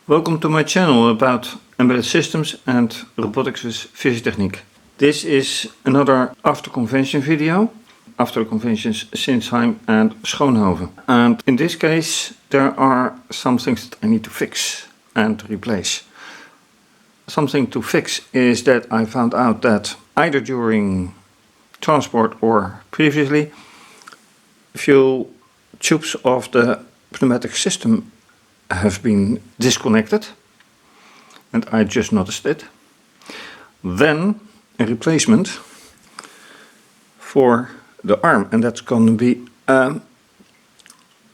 Welcome to my channel about embedded systems and robotics with fischertechnik. This is another after convention video, after the conventions Schoonhoven and Schoonhoven. And in this case there are some things that I need to fix and replace. Something to fix is that I found out that either during transport or previously, a few tubes of the pneumatic system have been disconnected, and I just noticed it. Then a replacement for the arm, and that's going to be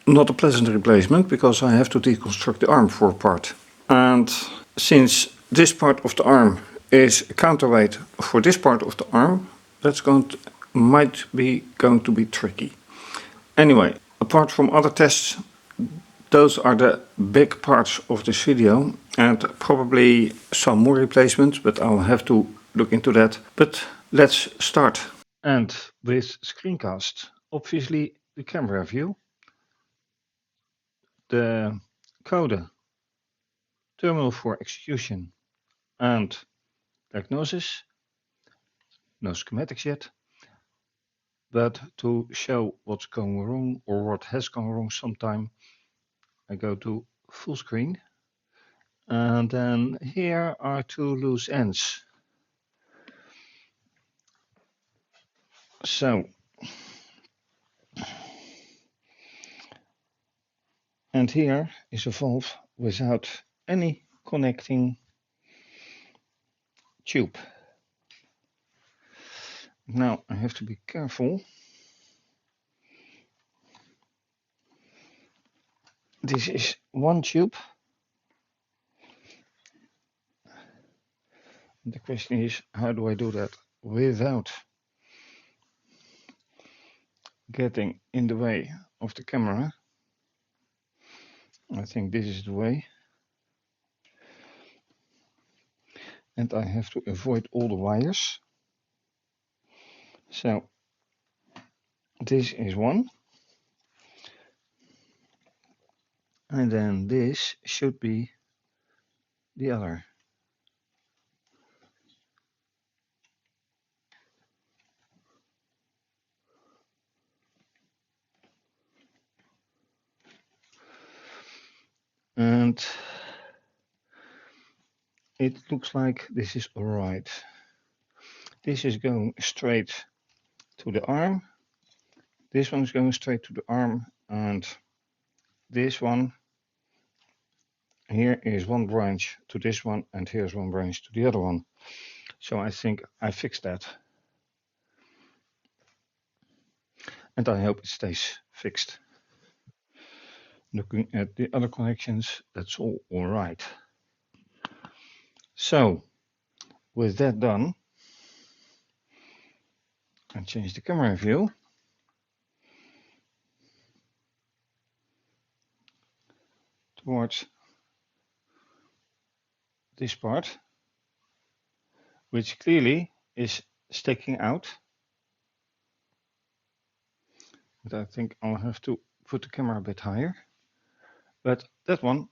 not a pleasant replacement because I have to deconstruct the arm for a part. And since this part of the arm is a counterweight for this part of the arm, that's might be going to be tricky. Anyway, apart from other tests, those are the big parts of this video, and probably some more replacements, but I'll have to look into that. But let's start. And with screencast, obviously the camera view, the code, terminal for execution and diagnosis. No schematics yet, but to show what's going wrong or what has gone wrong sometime, I go to full screen, and then here are two loose ends. So, and here is a valve without any connecting tube. Now I have to be careful. This is one tube. The question is, how do I do that without getting in the way of the camera? I think this is the way. And I have to avoid all the wires. So this is one. And then this should be the other. And it looks like this is all right. This is going straight to the arm. This one is going straight to the arm, and this one here is one branch to this one, and here's one branch to the other one. So I think I fixed that. And I hope it stays fixed. Looking at the other connections, that's all right. So, with that done, I change the camera view. Towards this part, which clearly is sticking out. But I think I'll have to put the camera a bit higher. But that one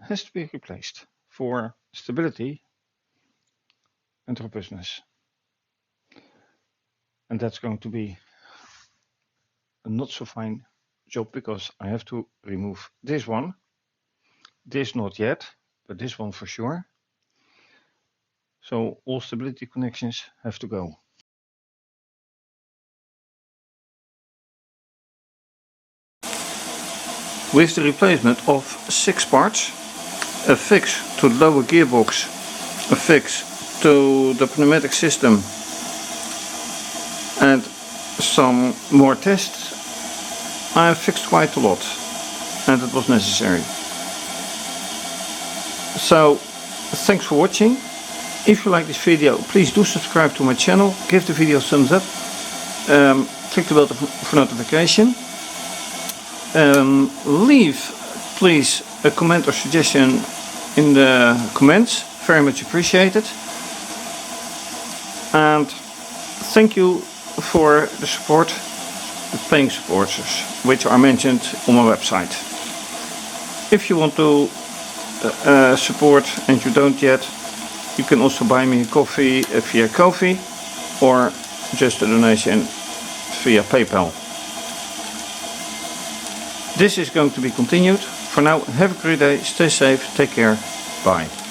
has to be replaced for stability and robustness. And that's going to be a not so fine job because I have to remove this one. This not yet, but this one for sure. So all stability connections have to go. With the replacement of 6 parts, a fix to the lower gearbox, a fix to the pneumatic system, and some more tests, I have fixed quite a lot, and it was necessary. So, thanks for watching. If you like this video, please do subscribe to my channel, give the video a thumbs up, click the bell for notification. Leave please a comment or suggestion in the comments, very much appreciated. And thank you for the support, the paying supporters, which are mentioned on my website. If you want to support and you don't yet, you can also buy me a coffee via Ko-fi or just a donation via PayPal. This is going to be continued. For now, have a great day, stay safe, take care, bye.